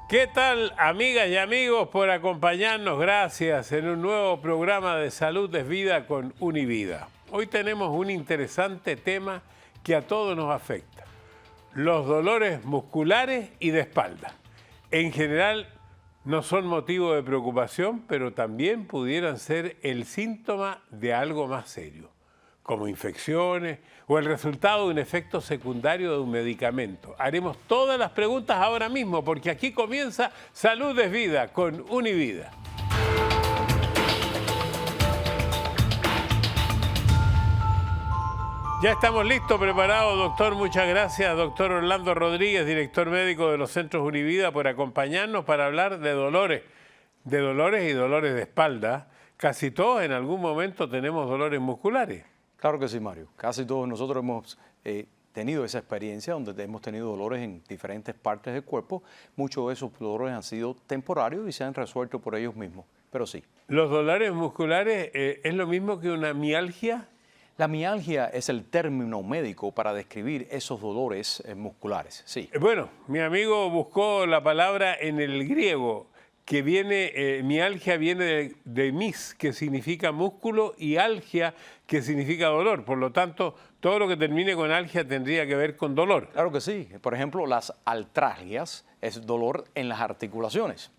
¿Qué tal, amigas y amigos, por acompañarnos? Gracias en un nuevo programa de Salud es Vida con Univida. Hoy tenemos un interesante tema que a todos nos afecta: los dolores musculares y de espalda. En general no son motivo de preocupación, pero también pudieran ser el síntoma de algo más serio, como infecciones o el resultado de un efecto secundario de un medicamento. Haremos todas las preguntas ahora mismo, porque aquí comienza Salud es Vida con Univida. Ya estamos listos, preparados, doctor. Muchas gracias, doctor Orlando Rodríguez, director médico de los Centros Univida, por acompañarnos para hablar de dolores y dolores de espalda. Casi todos en algún momento tenemos dolores musculares. Claro que sí, Mario. Casi todos nosotros hemos tenido esa experiencia donde hemos tenido dolores en diferentes partes del cuerpo. Muchos de esos dolores han sido temporarios y se han resuelto por ellos mismos, pero sí. ¿Los dolores musculares es lo mismo que una mialgia? La mialgia es el término médico para describir esos dolores musculares, sí. Bueno, mi amigo buscó la palabra en el griego, que viene, mialgia viene de mis, que significa músculo, y algia, que significa dolor. Por lo tanto, todo lo que termine con algia tendría que ver con dolor. Claro que sí. Por ejemplo, las artralgias es dolor en las articulaciones.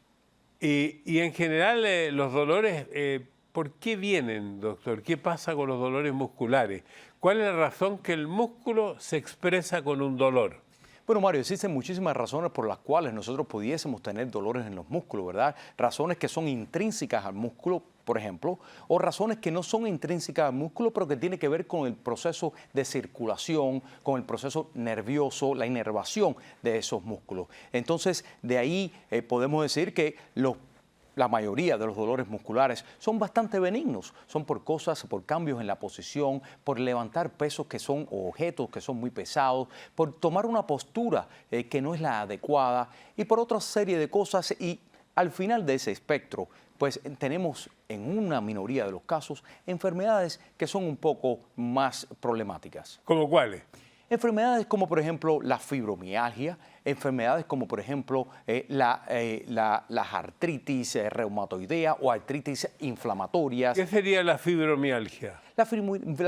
Y en general, los dolores, ¿por qué vienen, doctor? ¿Qué pasa con los dolores musculares? ¿Cuál es la razón que el músculo se expresa con un dolor? Bueno, Mario, existen muchísimas razones por las cuales nosotros pudiésemos tener dolores en los músculos, ¿verdad? Razones que son intrínsecas al músculo, por ejemplo, o razones que no son intrínsecas al músculo, pero que tienen que ver con el proceso de circulación, con el proceso nervioso, la inervación de esos músculos. Entonces, de ahí podemos decir que la mayoría de los dolores musculares son bastante benignos, son por cambios en la posición, por levantar pesos o objetos que son muy pesados, por tomar una postura que no es la adecuada y por otra serie de cosas. Y al final de ese espectro, pues tenemos en una minoría de los casos enfermedades que son un poco más problemáticas. ¿Cómo cuáles? Enfermedades como, por ejemplo, la fibromialgia, enfermedades como, por ejemplo, las artritis reumatoidea o artritis inflamatorias. ¿Qué sería la fibromialgia? La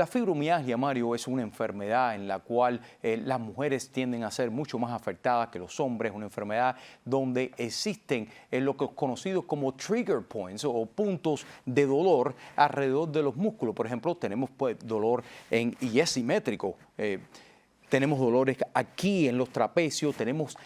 fibromialgia, Mario, es una enfermedad en la cual las mujeres tienden a ser mucho más afectadas que los hombres, una enfermedad donde existen lo que es conocido como trigger points o puntos de dolor alrededor de los músculos. Por ejemplo, tenemos dolor y es simétrico. Tenemos dolores aquí en los trapecios, tenemos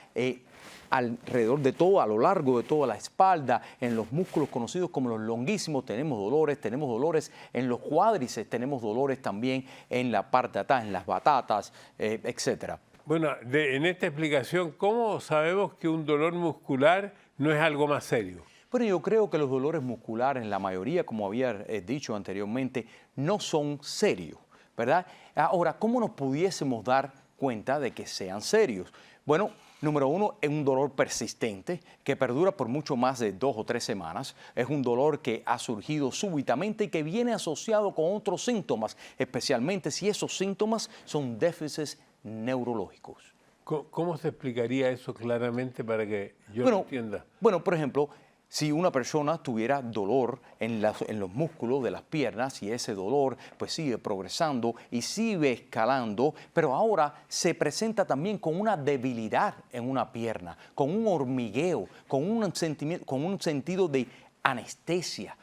alrededor de todo, a lo largo de toda la espalda, en los músculos conocidos como los longuísimos tenemos dolores en los cuádriceps, tenemos dolores también en la parte de atrás, en las batatas, etcétera. Bueno, en esta explicación, ¿cómo sabemos que un dolor muscular no es algo más serio? Bueno, yo creo que los dolores musculares, en la mayoría, como había dicho anteriormente, no son serios, ¿verdad? Ahora, ¿cómo nos pudiésemos dar cuenta de que sean serios? Bueno, número uno, es un dolor persistente que perdura por mucho más de 2 o 3 semanas. Es un dolor que ha surgido súbitamente y que viene asociado con otros síntomas, especialmente si esos síntomas son déficits neurológicos. ¿Cómo se explicaría eso claramente para que yo lo entienda? Bueno, por ejemplo, si una persona tuviera dolor en los músculos de las piernas y ese dolor pues sigue progresando y sigue escalando, pero ahora se presenta también con una debilidad en una pierna, con un hormigueo, con un sentido de anestesia.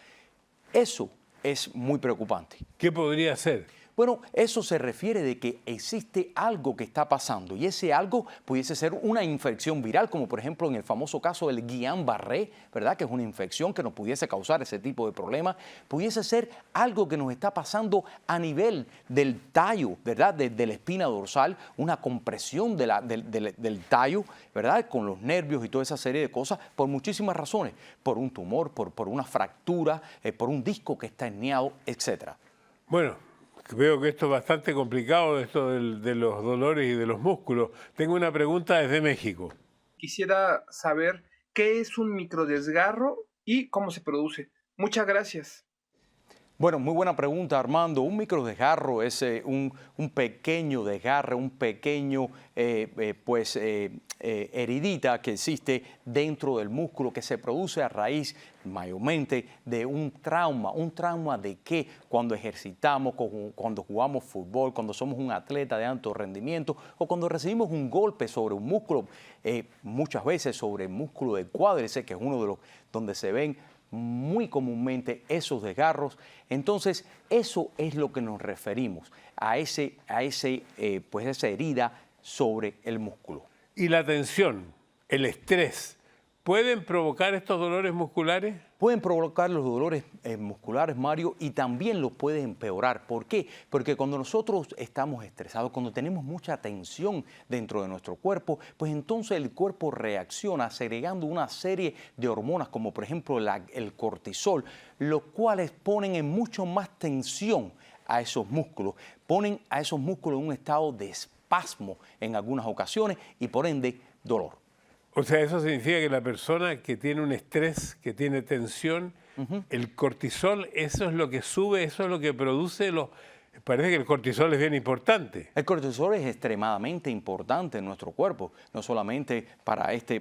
Eso es muy preocupante. ¿Qué podría ser? Bueno, eso se refiere de que existe algo que está pasando y ese algo pudiese ser una infección viral, como por ejemplo en el famoso caso del Guillain-Barré, ¿verdad? Que es una infección que nos pudiese causar ese tipo de problemas. Pudiese ser algo que nos está pasando a nivel del tallo, ¿verdad? De la espina dorsal, una compresión del tallo, ¿verdad? Con los nervios y toda esa serie de cosas, por muchísimas razones, por un tumor, por una fractura, por un disco que está herniado, etc. Bueno, veo que esto es bastante complicado, esto de los dolores y de los músculos. Tengo una pregunta desde México. Quisiera saber qué es un microdesgarro y cómo se produce. Muchas gracias. Bueno, muy buena pregunta, Armando. Un microdesgarro es un pequeño desgarre, un pequeño heridita que existe dentro del músculo que se produce a raíz mayormente de un trauma. ¿Un trauma de qué? Cuando ejercitamos, cuando jugamos fútbol, cuando somos un atleta de alto rendimiento o cuando recibimos un golpe sobre un músculo, muchas veces sobre el músculo del cuádriceps, que es uno de los donde se ven muy comúnmente esos desgarros. Entonces, eso es lo que nos referimos, a esa herida sobre el músculo. ¿Y la tensión, el estrés, pueden provocar estos dolores musculares? Pueden provocar los dolores musculares, Mario, y también los pueden empeorar. ¿Por qué? Porque cuando nosotros estamos estresados, cuando tenemos mucha tensión dentro de nuestro cuerpo, pues entonces el cuerpo reacciona segregando una serie de hormonas, como por ejemplo el cortisol, los cuales ponen en mucho más tensión a esos músculos, ponen a esos músculos en un estado de espasmo en algunas ocasiones y por ende dolor. O sea, eso significa que la persona que tiene un estrés, que tiene tensión, el cortisol, eso es lo que sube, eso es lo que produce los... Parece que el cortisol es bien importante. El cortisol es extremadamente importante en nuestro cuerpo, no solamente para este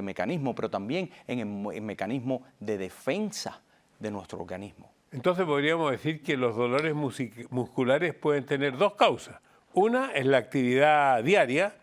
mecanismo, pero también en el mecanismo de defensa de nuestro organismo. Entonces podríamos decir que los dolores musculares pueden tener dos causas. Una es la actividad diaria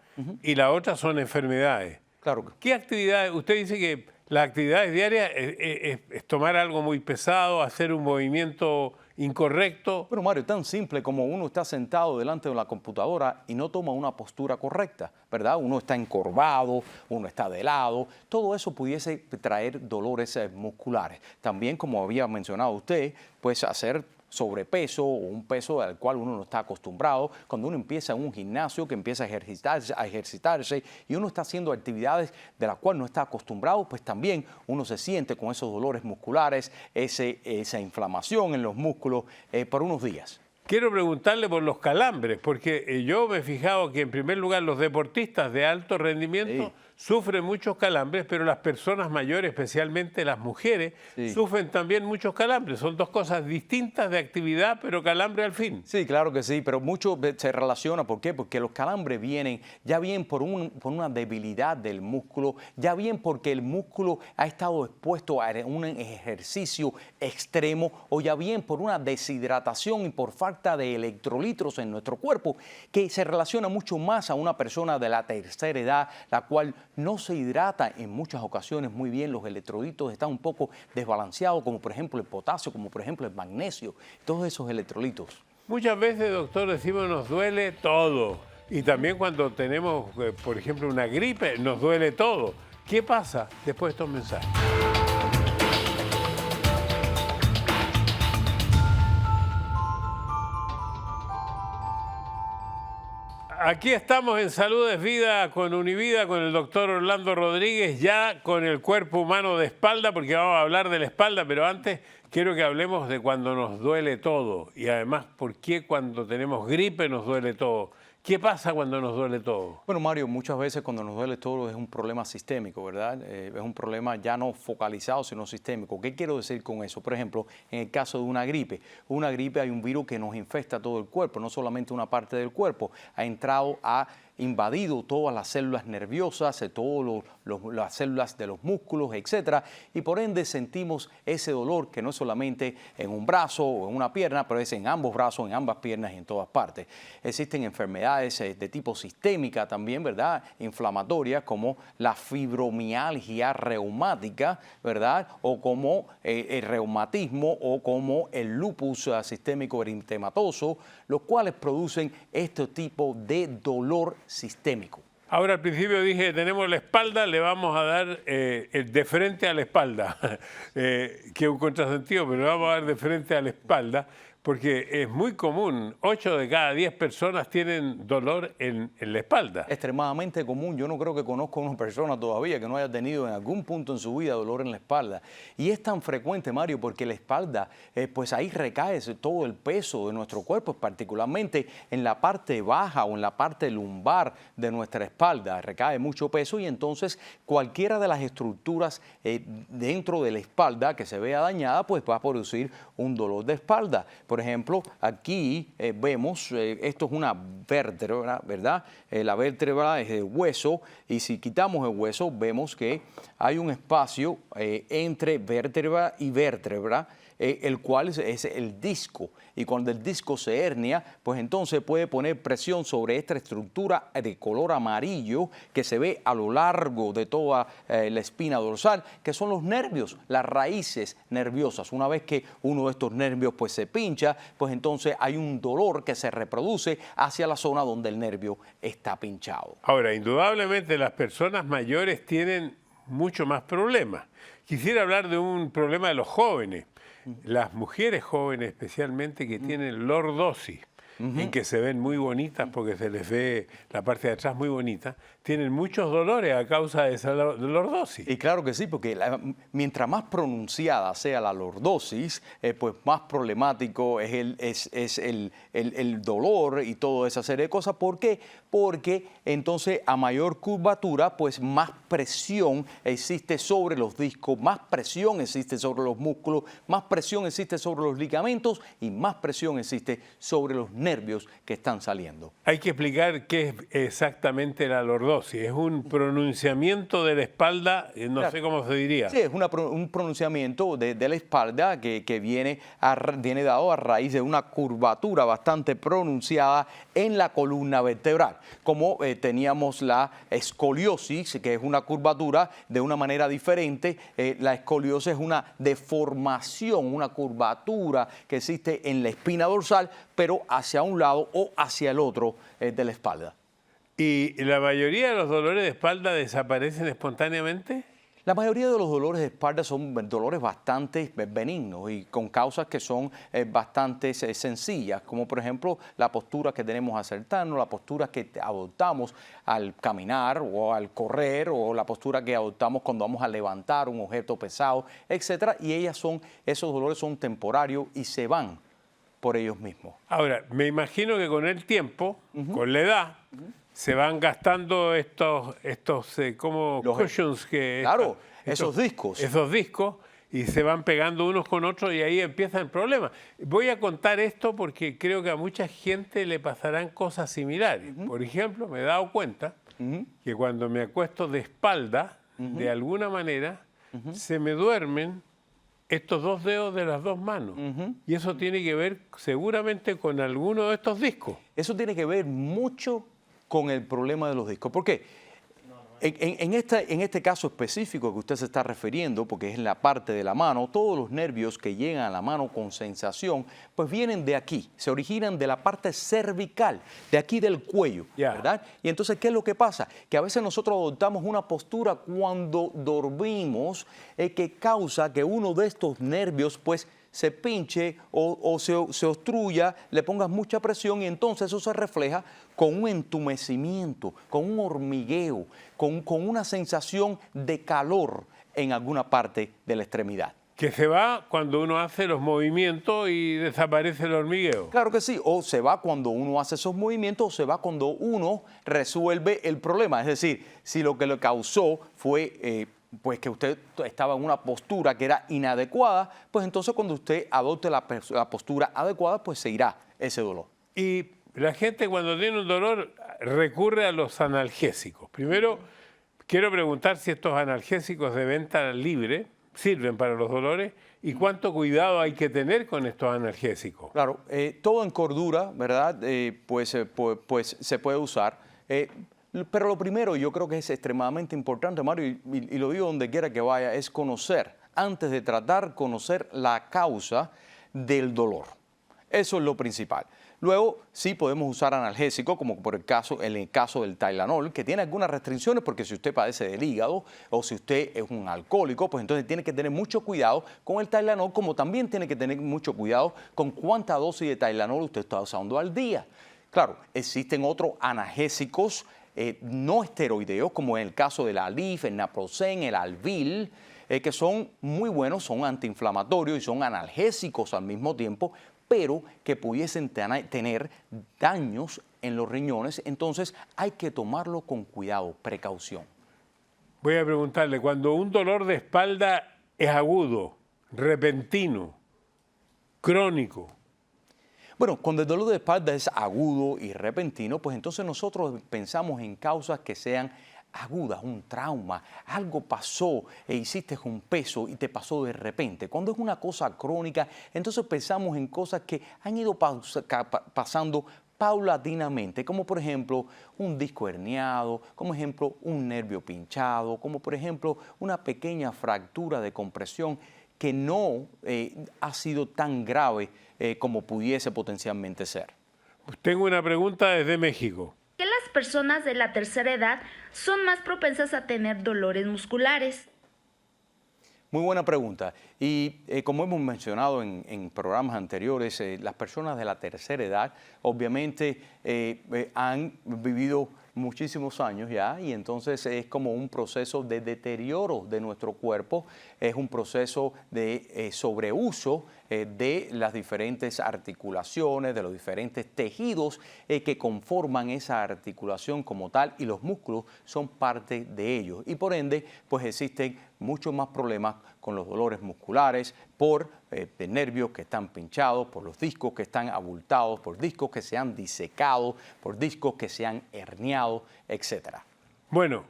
y la otra son enfermedades. Claro. ¿Qué actividades? Usted dice que las actividades diarias es tomar algo muy pesado, hacer un movimiento incorrecto. Bueno, Mario, tan simple como uno está sentado delante de la computadora y no toma una postura correcta, ¿verdad? Uno está encorvado, uno está de lado, todo eso pudiese traer dolores musculares. También, como había mencionado usted, pues hacer sobrepeso o un peso al cual uno no está acostumbrado. Cuando uno empieza en un gimnasio, que empieza a ejercitarse y uno está haciendo actividades de las cuales no está acostumbrado, pues también uno se siente con esos dolores musculares, esa inflamación en los músculos por unos días. Quiero preguntarle por los calambres, porque yo me he fijado que en primer lugar los deportistas de alto rendimiento sufren muchos calambres, pero las personas mayores, especialmente las mujeres, sufren también muchos calambres. Son dos cosas distintas de actividad, pero calambre al fin. Sí, claro que sí, pero mucho se relaciona. ¿Por qué? Porque los calambres vienen ya bien por una debilidad del músculo, ya bien porque el músculo ha estado expuesto a un ejercicio extremo o ya bien por una deshidratación y por falta de electrolitos en nuestro cuerpo, que se relaciona mucho más a una persona de la tercera edad, la cual no se hidrata en muchas ocasiones muy bien, los electrolitos están un poco desbalanceados, como por ejemplo el potasio, como por ejemplo el magnesio, todos esos electrolitos. Muchas veces, doctor, decimos nos duele todo. Y también cuando tenemos, por ejemplo, una gripe, nos duele todo. ¿Qué pasa después de estos mensajes? Aquí estamos en Salud es Vida con Univida, con el doctor Orlando Rodríguez, ya con el cuerpo humano de espalda, porque vamos a hablar de la espalda, pero antes quiero que hablemos de cuando nos duele todo y además por qué cuando tenemos gripe nos duele todo. ¿Qué pasa cuando nos duele todo? Bueno, Mario, muchas veces cuando nos duele todo es un problema sistémico, ¿verdad? Es un problema ya no focalizado, sino sistémico. ¿Qué quiero decir con eso? Por ejemplo, en el caso de una gripe hay un virus que nos infecta todo el cuerpo, no solamente una parte del cuerpo. Ha invadido todas las células nerviosas, todas las células de los músculos, etcétera, y por ende sentimos ese dolor que no es solamente en un brazo o en una pierna, pero es en ambos brazos, en ambas piernas y en todas partes. Existen enfermedades de tipo sistémica también, ¿verdad? Inflamatorias, como la fibromialgia reumática, ¿verdad? O como el reumatismo o como el lupus sistémico eritematoso, los cuales producen este tipo de dolor sistémico. Ahora, al principio dije, tenemos la espalda, le vamos a dar de frente a la espalda, que es un contrasentido, pero le vamos a dar de frente a la espalda, Porque es muy común, 8 de cada 10 personas tienen dolor en la espalda. Extremadamente común. Yo no creo que conozca a una persona todavía que no haya tenido en algún punto en su vida dolor en la espalda. Y es tan frecuente, Mario, porque la espalda, pues ahí recae todo el peso de nuestro cuerpo, particularmente en la parte baja o en la parte lumbar de nuestra espalda. Recae mucho peso y entonces cualquiera de las estructuras dentro de la espalda que se vea dañada, pues va a producir un dolor de espalda. Por ejemplo, aquí vemos, esto es una vértebra, ¿verdad? La vértebra es el hueso y si quitamos el hueso vemos que hay un espacio entre vértebra y vértebra, el cual es el disco. Y cuando el disco se hernia, pues entonces puede poner presión sobre esta estructura de color amarillo que se ve a lo largo de toda la espina dorsal, que son los nervios, las raíces nerviosas. Una vez que uno de estos nervios pues se pincha, pues entonces hay un dolor que se reproduce hacia la zona donde el nervio está pinchado. Ahora, indudablemente las personas mayores tienen mucho más problemas. Quisiera hablar de un problema de los jóvenes. Las mujeres jóvenes especialmente que tienen lordosis, en que se ven muy bonitas porque se les ve la parte de atrás muy bonita, tienen muchos dolores a causa de esa lordosis. Y claro que sí, porque mientras más pronunciada sea la lordosis, pues más problemático es el dolor y toda esa serie de cosas. ¿Por qué? Porque entonces a mayor curvatura, pues más presión existe sobre los discos, más presión existe sobre los músculos, más presión existe sobre los ligamentos y más presión existe sobre los nervios que están saliendo. Hay que explicar qué es exactamente la lordosis. Es un pronunciamiento de la espalda, no sé cómo se diría. Sí, es un pronunciamiento de la espalda que viene dado a raíz de una curvatura bastante pronunciada en la columna vertebral. Como teníamos la escoliosis, que es una curvatura de una manera diferente, la escoliosis es una deformación, una curvatura que existe en la espina dorsal, pero hacia un lado o hacia el otro de la espalda. ¿Y la mayoría de los dolores de espalda desaparecen espontáneamente? La mayoría de los dolores de espalda son dolores bastante benignos y con causas que son bastante sencillas, como por ejemplo la postura que tenemos al sentarnos, la postura que adoptamos al caminar o al correr, o la postura que adoptamos cuando vamos a levantar un objeto pesado, etcétera. Y esos dolores son temporarios y se van por ellos mismos. Ahora, me imagino que con el tiempo, con la edad, se van gastando estos como cushions que... Claro, esos discos. Esos discos, y se van pegando unos con otros y ahí empieza el problema. Voy a contar esto porque creo que a mucha gente le pasarán cosas similares. Por ejemplo, me he dado cuenta que cuando me acuesto de espalda, de alguna manera, se me duermen estos dos dedos de las dos manos. Y eso tiene que ver seguramente con alguno de estos discos. Eso tiene que ver mucho con el problema de los discos. ¿Por qué? En este caso específico que usted se está refiriendo, porque es en la parte de la mano, todos los nervios que llegan a la mano con sensación, pues vienen de aquí, se originan de la parte cervical, de aquí del cuello, ¿verdad? Y entonces, ¿qué es lo que pasa? Que a veces nosotros adoptamos una postura cuando dormimos que causa que uno de estos nervios, pues, se pinche o se obstruya, le pongas mucha presión y entonces eso se refleja con un entumecimiento, con un hormigueo, con una sensación de calor en alguna parte de la extremidad. Que se va cuando uno hace los movimientos y desaparece el hormigueo. Claro que sí, o se va cuando uno hace esos movimientos o se va cuando uno resuelve el problema. Es decir, si lo que le causó fue... pues que usted estaba en una postura que era inadecuada, pues entonces cuando usted adopte la postura adecuada, pues se irá ese dolor. Y la gente cuando tiene un dolor recurre a los analgésicos. Primero, quiero preguntar si estos analgésicos de venta libre sirven para los dolores y cuánto cuidado hay que tener con estos analgésicos. Claro, todo en cordura, ¿verdad? Pues se puede usar. Pero lo primero, yo creo que es extremadamente importante, Mario, y lo digo donde quiera que vaya, es conocer, antes de tratar, conocer la causa del dolor. Eso es lo principal. Luego, sí podemos usar analgésicos, como en el caso del Tylenol, que tiene algunas restricciones, porque si usted padece del hígado o si usted es un alcohólico, pues entonces tiene que tener mucho cuidado con el Tylenol, como también tiene que tener mucho cuidado con cuánta dosis de Tylenol usted está usando al día. Claro, existen otros analgésicos no esteroideos, como en el caso del Aleve, el Naproxen, el Advil, que son muy buenos, son antiinflamatorios y son analgésicos al mismo tiempo, pero que pudiesen tener daños en los riñones, entonces hay que tomarlo con cuidado, precaución. Voy a preguntarle, cuando un dolor de espalda es agudo, repentino, crónico. Bueno, cuando el dolor de espalda es agudo y repentino, pues entonces nosotros pensamos en causas que sean agudas, un trauma, algo pasó e hiciste un peso y te pasó de repente. Cuando es una cosa crónica, entonces pensamos en cosas que han ido pasando paulatinamente, como por ejemplo un disco herniado, como ejemplo un nervio pinchado, como por ejemplo una pequeña fractura de compresión que no ha sido tan grave como pudiese potencialmente ser. Pues tengo una pregunta desde México. ¿Por qué las personas de la tercera edad son más propensas a tener dolores musculares? Muy buena pregunta. Y como hemos mencionado en programas anteriores, las personas de la tercera edad obviamente han vivido muchísimos años ya, y entonces es como un proceso de deterioro de nuestro cuerpo, es un proceso de sobreuso de las diferentes articulaciones, de los diferentes tejidos que conforman esa articulación como tal, y los músculos son parte de ellos. Y por ende, pues existen muchos más problemas con los dolores musculares por de nervios que están pinchados, por los discos que están abultados, por discos que se han disecado, por discos que se han herniado, etc. Bueno,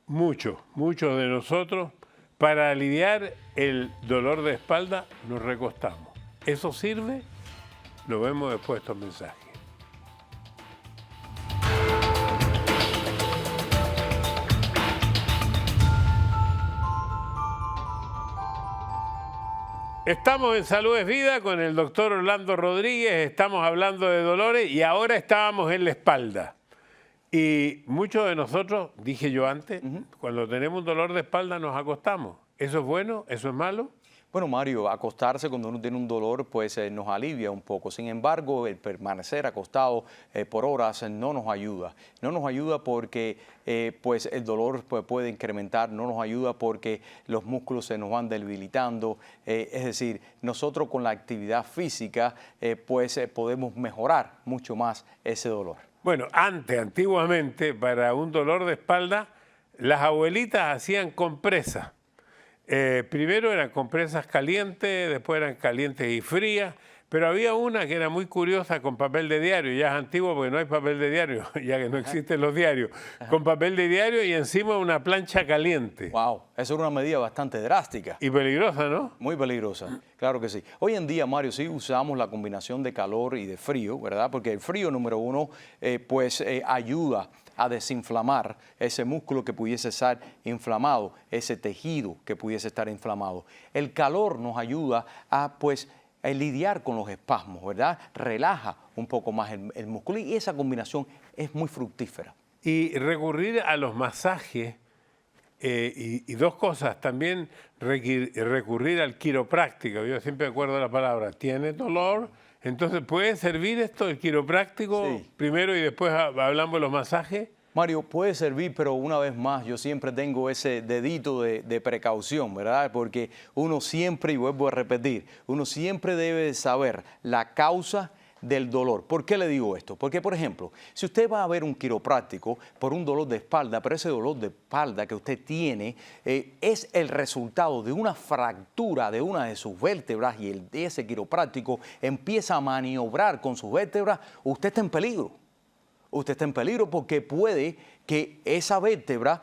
muchos de nosotros, para aliviar el dolor de espalda, nos recostamos. ¿Eso sirve? Lo vemos después de estos mensajes. Estamos en Salud es Vida con el doctor Orlando Rodríguez, estamos hablando de dolores y ahora estábamos en la espalda. Y muchos de nosotros, dije yo antes, cuando tenemos un dolor de espalda nos acostamos. ¿Eso es bueno? ¿Eso es malo? Bueno, Mario, acostarse cuando uno tiene un dolor pues nos alivia un poco. Sin embargo, el permanecer acostado por horas no nos ayuda. No nos ayuda porque pues el dolor puede incrementar, no nos ayuda porque los músculos se nos van debilitando. Es decir, nosotros con la actividad física pues podemos mejorar mucho más ese dolor. Bueno, antiguamente, para un dolor de espalda, las abuelitas hacían compresas. Primero eran compresas calientes, después eran calientes y frías, pero había una que era muy curiosa con papel de diario, ya es antiguo porque no hay papel de diario, ya que no existen los diarios, con papel de diario y encima una plancha caliente. ¡Wow! Eso era una medida bastante drástica. Y peligrosa, ¿no? Muy peligrosa, claro que sí. Hoy en día, Mario, sí usamos la combinación de calor y de frío, ¿verdad? Porque el frío, número uno, ayuda a desinflamar ese músculo que pudiese estar inflamado, ese tejido que pudiese estar inflamado. El calor nos ayuda a lidiar con los espasmos, ¿verdad? Relaja un poco más el músculo y esa combinación es muy fructífera. Y recurrir a los masajes y dos cosas, también recurrir al quiropráctico. Yo siempre acuerdo la palabra, ¿tiene dolor? Entonces, ¿puede servir esto, el quiropráctico, sí, primero y después hablamos de los masajes? Mario, puede servir, pero una vez más yo siempre tengo ese dedito de precaución, ¿verdad? Porque uno siempre, y vuelvo a repetir, uno siempre debe saber la causa del dolor. ¿Por qué le digo esto? Porque, por ejemplo, si usted va a ver un quiropráctico por un dolor de espalda, pero ese dolor de espalda que usted tiene es el resultado de una fractura de una de sus vértebras y ese quiropráctico empieza a maniobrar con sus vértebras, usted está en peligro. Usted está en peligro porque puede que esa vértebra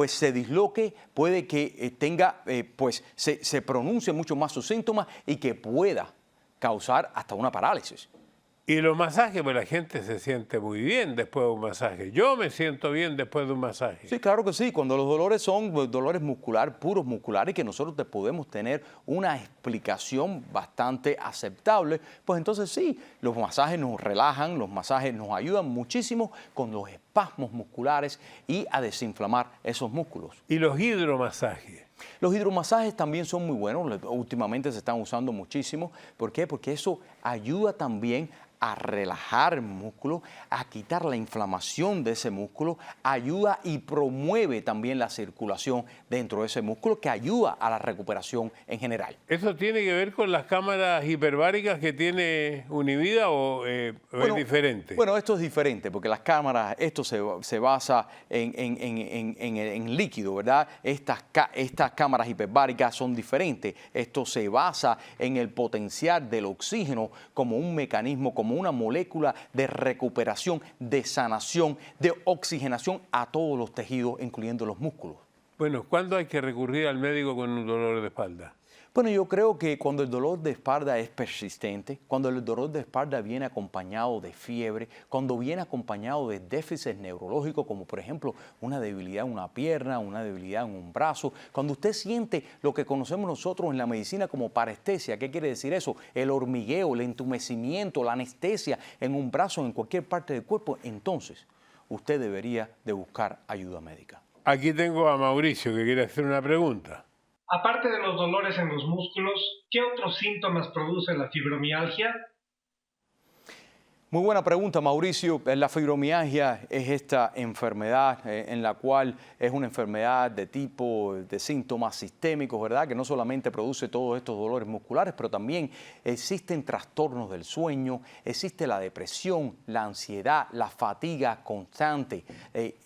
se disloque, puede que se pronuncie mucho más sus síntomas y que pueda causar hasta una parálisis. Y los masajes, pues la gente se siente muy bien después de un masaje. Yo me siento bien después de un masaje. Sí, claro que sí. Cuando los dolores son dolores musculares, puros musculares, que nosotros te podemos tener una explicación bastante aceptable, pues entonces sí, los masajes nos relajan, los masajes nos ayudan muchísimo con los espasmos musculares y a desinflamar esos músculos. Y los hidromasajes. Los hidromasajes también son muy buenos, últimamente se están usando muchísimo. ¿Por qué? Porque eso ayuda también a relajar el músculo, a quitar la inflamación de ese músculo, ayuda y promueve también la circulación dentro de ese músculo, que ayuda a la recuperación en general. ¿Eso tiene que ver con las cámaras hiperbáricas que tiene Univida o es diferente? Bueno, esto es diferente porque las cámaras, esto se basa en líquido, ¿verdad? Estas cámaras hiperbáricas son diferentes. Esto se basa en el potencial del oxígeno como un mecanismo, como una molécula de recuperación, de sanación, de oxigenación a todos los tejidos, incluyendo los músculos. Bueno, ¿cuándo hay que recurrir al médico con un dolor de espalda? Bueno, yo creo que cuando el dolor de espalda es persistente, cuando el dolor de espalda viene acompañado de fiebre, cuando viene acompañado de déficits neurológicos, como por ejemplo una debilidad en una pierna, una debilidad en un brazo, cuando usted siente lo que conocemos nosotros en la medicina como parestesia, ¿qué quiere decir eso? El hormigueo, el entumecimiento, la anestesia en un brazo, en cualquier parte del cuerpo, entonces usted debería de buscar ayuda médica. Aquí tengo a Mauricio que quiere hacer una pregunta. Aparte de los dolores en los músculos, ¿qué otros síntomas produce la fibromialgia? Muy buena pregunta, Mauricio. La fibromialgia es esta enfermedad en la cual es una enfermedad de tipo de síntomas sistémicos, ¿verdad? Que no solamente produce todos estos dolores musculares, pero también existen trastornos del sueño, existe la depresión, la ansiedad, la fatiga constante.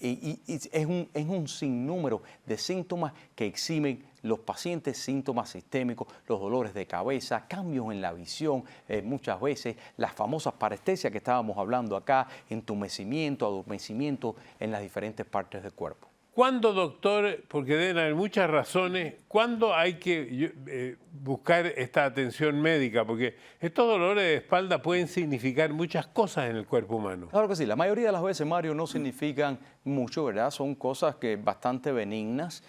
Y es un sinnúmero de síntomas que exhiben los pacientes, síntomas sistémicos, los dolores de cabeza, cambios en la visión, muchas veces las famosas parestesias que estábamos hablando acá, entumecimiento, adormecimiento en las diferentes partes del cuerpo. ¿Cuándo, doctor, porque deben haber muchas razones, cuándo hay que buscar esta atención médica? Porque estos dolores de espalda pueden significar muchas cosas en el cuerpo humano. Claro que sí, la mayoría de las veces, Mario, no significan mucho, ¿verdad? Son cosas que bastante benignas,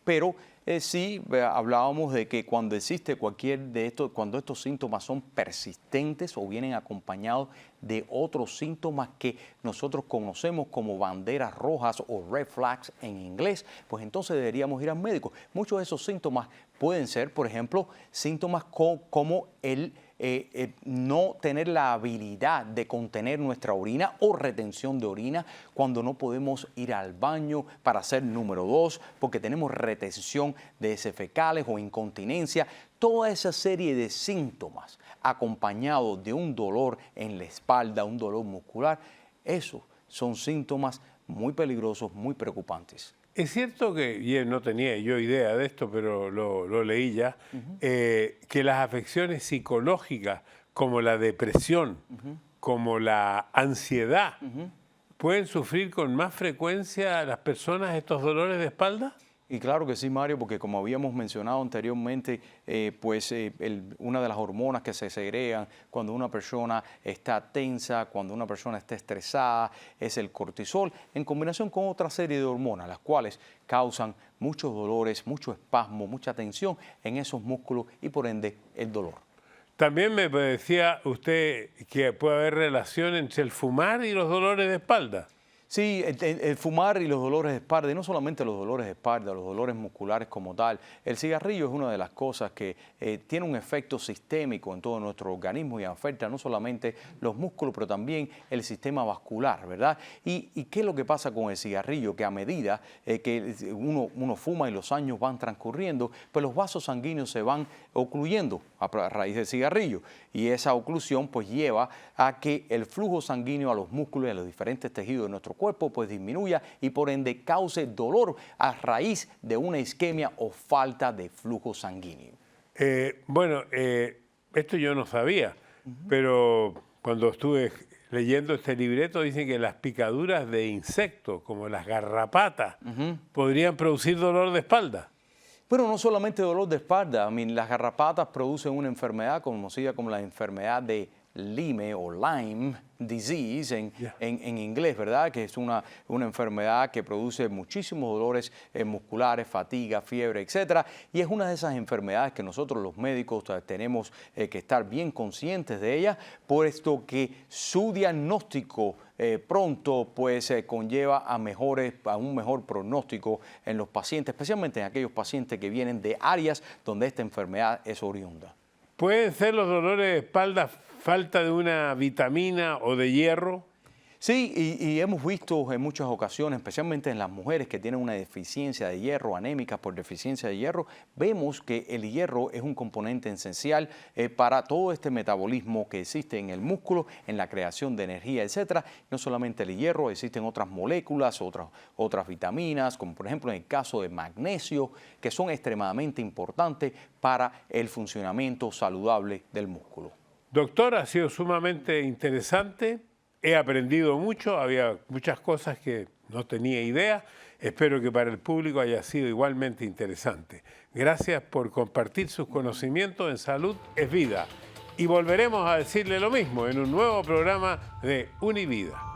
pero sí hablábamos de que cuando existe cualquier de estos, cuando estos síntomas son persistentes o vienen acompañados de otros síntomas que nosotros conocemos como banderas rojas o red flags en inglés, pues entonces deberíamos ir al médico. Muchos de esos síntomas pueden ser, por ejemplo, síntomas como el no tener la habilidad de contener nuestra orina o retención de orina, cuando no podemos ir al baño para hacer número 2, porque tenemos retención de heces fecales o incontinencia. Toda esa serie de síntomas acompañados de un dolor en la espalda, un dolor muscular, esos son síntomas muy peligrosos, muy preocupantes. Es cierto que, y no tenía yo idea de esto, pero lo leí ya, que las afecciones psicológicas como la depresión, como la ansiedad, ¿pueden sufrir con más frecuencia las personas estos dolores de espalda? Y claro que sí, Mario, porque como habíamos mencionado anteriormente, una de las hormonas que se segregan cuando una persona está tensa, cuando una persona está estresada, es el cortisol, en combinación con otra serie de hormonas, las cuales causan muchos dolores, mucho espasmo, mucha tensión en esos músculos y por ende el dolor. También me decía usted que puede haber relación entre el fumar y los dolores de espalda. Sí, el fumar y los dolores de espalda, y no solamente los dolores de espalda, los dolores musculares como tal. El cigarrillo es una de las cosas que tiene un efecto sistémico en todo nuestro organismo y afecta no solamente los músculos, pero también el sistema vascular, ¿verdad? ¿Y qué es lo que pasa con el cigarrillo? Que a medida que uno fuma y los años van transcurriendo, pues los vasos sanguíneos se van ocluyendo a raíz del cigarrillo. Y esa oclusión pues lleva a que el flujo sanguíneo a los músculos y a los diferentes tejidos de nuestro cuerpo pues disminuya y por ende cause dolor a raíz de una isquemia o falta de flujo sanguíneo. Esto yo no sabía, pero cuando estuve leyendo este libreto dicen que las picaduras de insectos, como las garrapatas, podrían producir dolor de espalda. Pero no solamente dolor de espalda, las garrapatas producen una enfermedad conocida como la enfermedad de Lyme o Lyme disease en inglés, ¿verdad? Que es una enfermedad que produce muchísimos dolores musculares, fatiga, fiebre, etcétera. Y es una de esas enfermedades que nosotros los médicos tenemos que estar bien conscientes de ella, puesto que su diagnóstico pronto pues conlleva a un mejor pronóstico en los pacientes, especialmente en aquellos pacientes que vienen de áreas donde esta enfermedad es oriunda. ¿Pueden ser los dolores de espalda falta de una vitamina o de hierro? Sí, y hemos visto en muchas ocasiones, especialmente en las mujeres que tienen una deficiencia de hierro, anémicas por deficiencia de hierro, vemos que el hierro es un componente esencial para todo este metabolismo que existe en el músculo, en la creación de energía, etcétera. No solamente el hierro, existen otras moléculas, otras vitaminas, como por ejemplo en el caso de magnesio, que son extremadamente importantes para el funcionamiento saludable del músculo. Doctor, ha sido sumamente interesante. He aprendido mucho, había muchas cosas que no tenía idea. Espero que para el público haya sido igualmente interesante. Gracias por compartir sus conocimientos en Salud es Vida. Y volveremos a decirle lo mismo en un nuevo programa de Univida.